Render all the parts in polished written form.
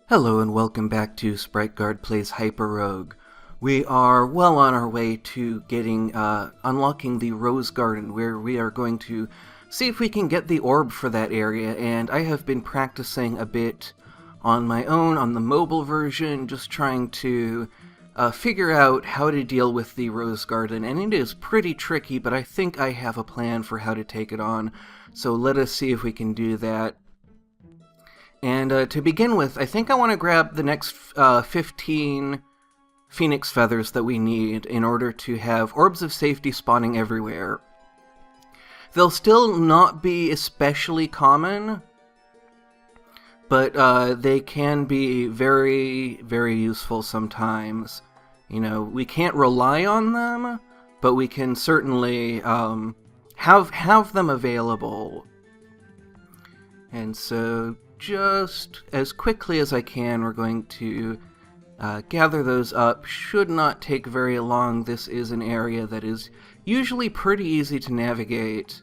Hello and welcome back to SpriteGuard Plays HyperRogue. We are well on our way to unlocking the Rose Garden, where we are going to see if we can get the orb for that area, and I have been practicing a bit on my own, on the mobile version, just trying to figure out how to deal with the Rose Garden, and it is pretty tricky, but I think I have a plan for how to take it on, so let us see if we can do that. And to begin with, I think I want to grab the next 15 Phoenix Feathers that we need in order to have Orbs of Safety spawning everywhere. They'll still not be especially common, but they can be very, very useful sometimes. You know, we can't rely on them, but we can certainly have them available. And so, just as quickly as I can, we're going to gather those up. Should not take very long. This is an area that is usually pretty easy to navigate.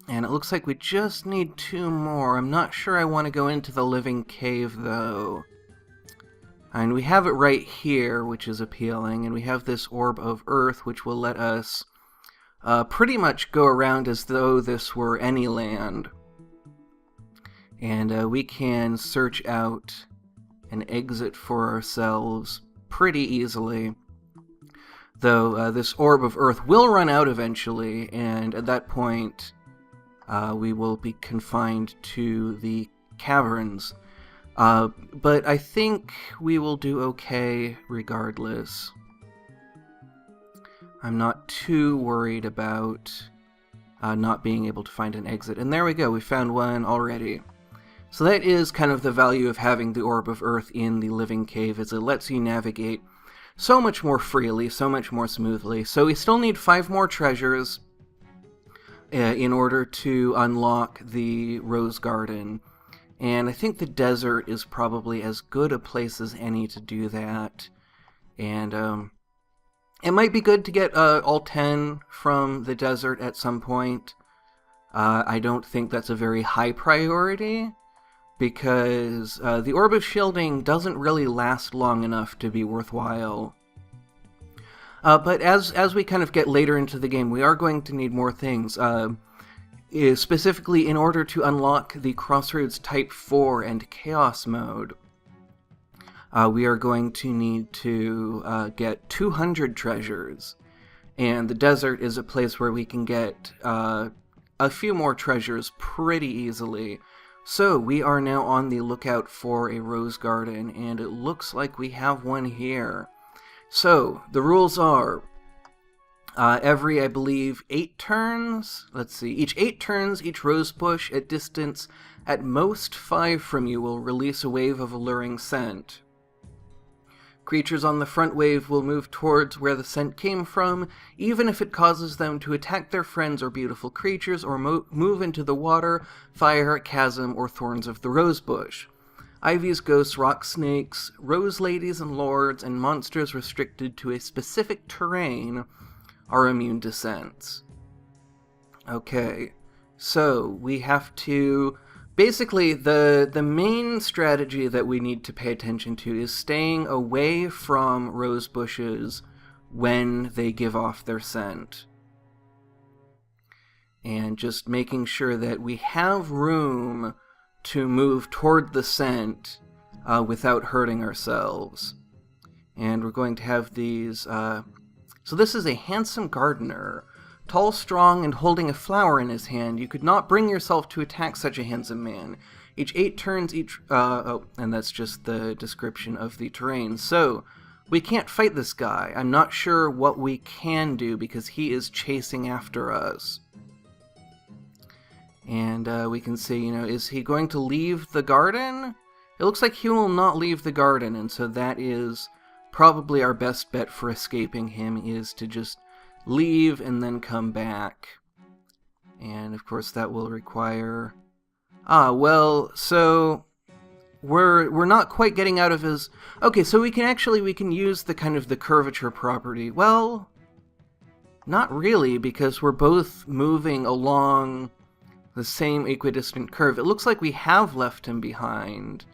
And it looks like we just need 2 more. I'm not sure I want to go into the living cave, though. And we have it right here, which is appealing. And we have this Orb of Earth, which will let us pretty much go around as though this were any land. And we can search out an exit for ourselves pretty easily. Though this Orb of Earth will run out eventually, and at that point we will be confined to the caverns. But I think we will do okay regardless. I'm not too worried about not being able to find an exit. And there we go, we found one already. So that is kind of the value of having the Orb of Earth in the living cave, is it lets you navigate so much more freely, so much more smoothly. So we still need 5 more treasures in order to unlock the Rose Garden. And I think the desert is probably as good a place as any to do that. And it might be good to get all 10 from the desert at some point. I don't think that's a very high priority, because the Orb of Shielding doesn't really last long enough to be worthwhile. But as we kind of get later into the game, we are going to need more things. Specifically, in order to unlock the Crossroads Type 4 and Chaos mode, we are going to need to get 200 treasures. And the desert is a place where we can get a few more treasures pretty easily. So, we are now on the lookout for a Rose Garden, and it looks like we have one here. So, the rules are, every, I believe, 8 turns, each 8 turns, each rose bush at distance at most 5 from you will release a wave of alluring scent. Creatures on the front wave will move towards where the scent came from, even if it causes them to attack their friends or beautiful creatures, or move into the water, fire, chasm, or thorns of the rosebush. Ivies, ghosts, rock snakes, rose ladies and lords, and monsters restricted to a specific terrain are immune to scents. Okay, so we have to... Basically, the main strategy that we need to pay attention to is staying away from rose bushes when they give off their scent. And just making sure that we have room to move toward the scent without hurting ourselves. And we're going to have these... So this is a handsome gardener. Tall, strong, and holding a flower in his hand, you could not bring yourself to attack such a handsome man. Each 8 turns, and that's just the description of the terrain. So, we can't fight this guy. I'm not sure what we can do, because he is chasing after us. And we can see, is he going to leave the garden? It looks like he will not leave the garden, and so that is probably our best bet for escaping him, is to just leave and then come back. And of course that will require... so we're not quite getting out of his... Okay, so we can use the kind of the curvature property. Well, not really, because we're both moving along the same equidistant curve. It looks like we have left him behind.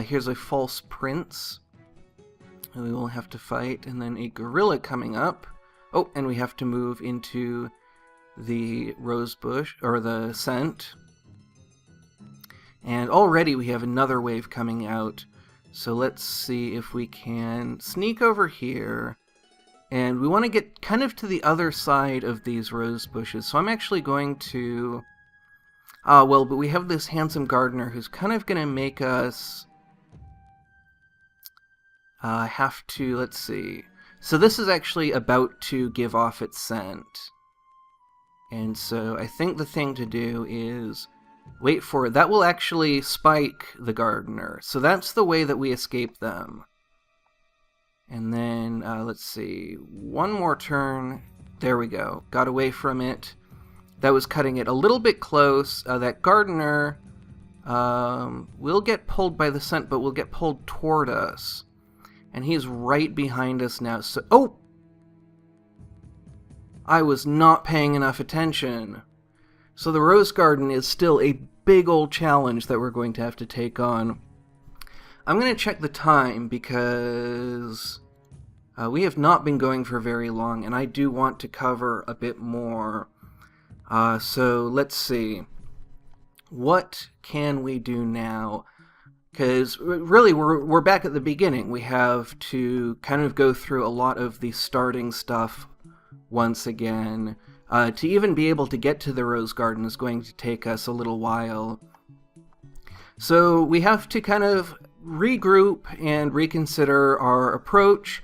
Here's a false prince who we will have to fight, and then a gorilla coming up. Oh, and we have to move into the rose bush, or the scent. And already we have another wave coming out. So let's see if we can sneak over here. And we want to get kind of to the other side of these rose bushes. So I'm actually going to... but we have this handsome gardener who's kind of going to make us have to... Let's see. So this is actually about to give off its scent. And so I think the thing to do is... Wait for it. That will actually spike the gardener. So that's the way that we escape them. And then, let's see, one more turn. There we go. Got away from it. That was cutting it a little bit close. That gardener will get pulled by the scent, but will get pulled toward us. And he's right behind us now. So, oh! I was not paying enough attention. So the rose garden is still a big old challenge that we're going to have to take on. I'm going to check the time because we have not been going for very long, and I do want to cover a bit more. So let's see. What can we do now? Because really we're back at the beginning. We have to kind of go through a lot of the starting stuff once again. To even be able to get to the rose garden is going to take us a little while. So we have to kind of regroup and reconsider our approach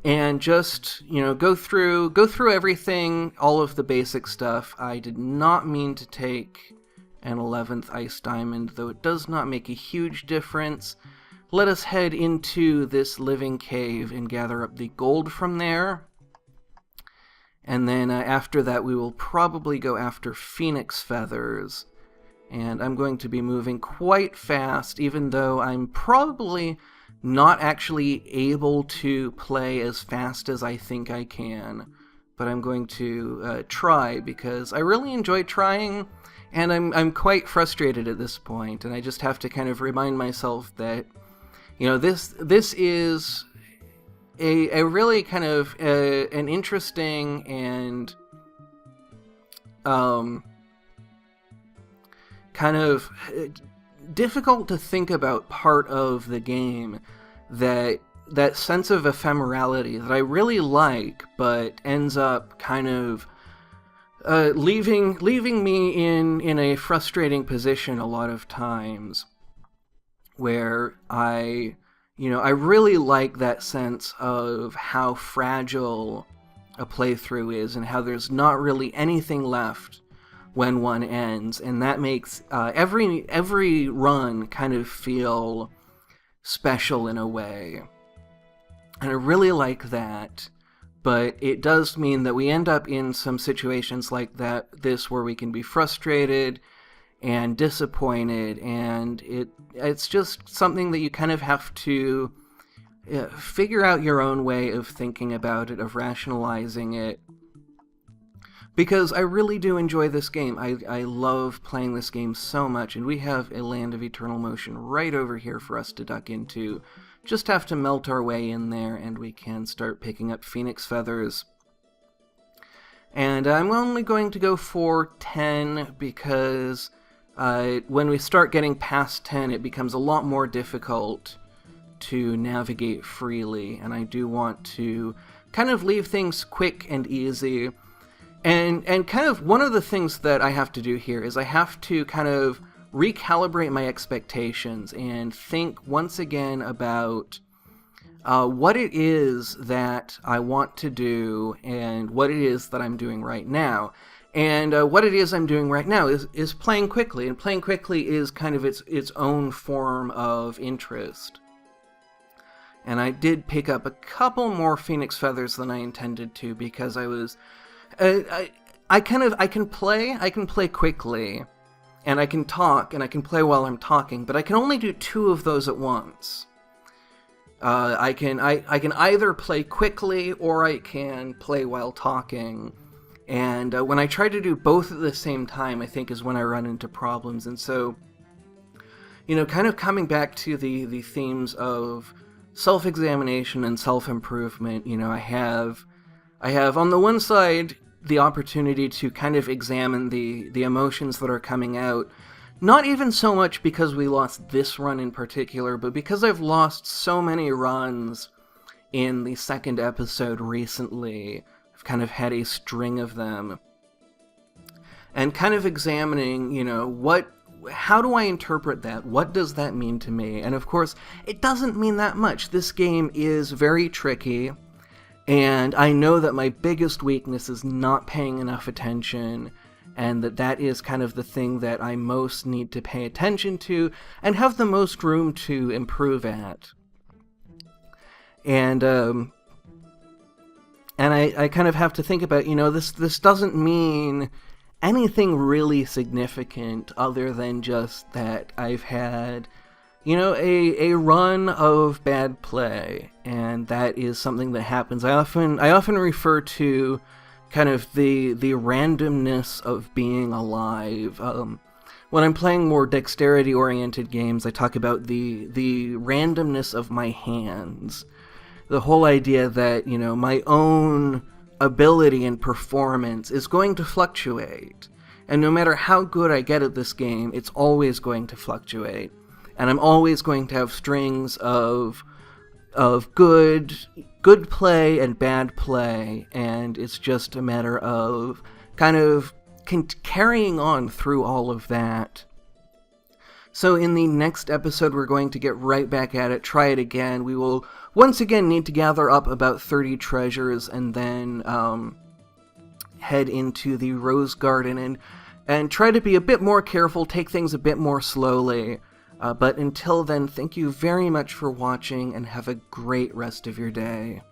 and just, go through everything, all of the basic stuff. I did not mean to take an 11th ice diamond, though it does not make a huge difference. Let us head into this living cave and gather up the gold from there. And then after that, we will probably go after phoenix feathers. And I'm going to be moving quite fast, even though I'm probably not actually able to play as fast as I think I can. But I'm going to try, because I really enjoy trying, and I'm quite frustrated at this point. And I just have to kind of remind myself that, this is... A really kind of an interesting and kind of difficult to think about part of the game, that sense of ephemerality that I really like, but ends up kind of leaving me in a frustrating position a lot of times, where I really like that sense of how fragile a playthrough is and how there's not really anything left when one ends, and that makes every run kind of feel special in a way. And I really like that, but it does mean that we end up in some situations like this where we can be frustrated and disappointed, and it's just something that you kind of have to figure out your own way of thinking about it, of rationalizing it. Because I really do enjoy this game. I love playing this game so much, and we have a Land of Eternal Motion right over here for us to duck into. Just have to melt our way in there, and we can start picking up phoenix feathers. And I'm only going to go for 10, because when we start getting past 10, it becomes a lot more difficult to navigate freely, and I do want to kind of leave things quick and easy. And kind of one of the things that I have to do here is I have to kind of recalibrate my expectations and think once again about what it is that I want to do and what it is that I'm doing right now. And what it is I'm doing right now is playing quickly, and playing quickly is kind of its own form of interest. And I did pick up a couple more phoenix feathers than I intended to, because I was... I can play quickly, and I can talk, and I can play while I'm talking, but I can only do 2 of those at once. I can either play quickly, or I can play while talking. And when I try to do both at the same time, I think is when I run into problems. And so, kind of coming back to the themes of self-examination and self-improvement, I have on the one side the opportunity to kind of examine the emotions that are coming out, not even so much because we lost this run in particular, but because I've lost so many runs in the second episode recently. I've kind of had a string of them. And kind of examining, how do I interpret that? What does that mean to me? And of course, it doesn't mean that much. This game is very tricky, and I know that my biggest weakness is not paying enough attention, and that is kind of the thing that I most need to pay attention to and have the most room to improve at. And I kind of have to think about, this doesn't mean anything really significant other than just that I've had, a run of bad play, and that is something that happens. I often refer to kind of the randomness of being alive. When I'm playing more dexterity-oriented games, I talk about the randomness of my hands. The whole idea that, my own ability and performance is going to fluctuate. And no matter how good I get at this game, it's always going to fluctuate. And I'm always going to have strings of good play and bad play, and it's just a matter of kind of carrying on through all of that. So in the next episode, we're going to get right back at it, try it again. We will once again need to gather up about 30 treasures and then head into the Rose Garden and try to be a bit more careful, take things a bit more slowly. But until then, thank you very much for watching and have a great rest of your day.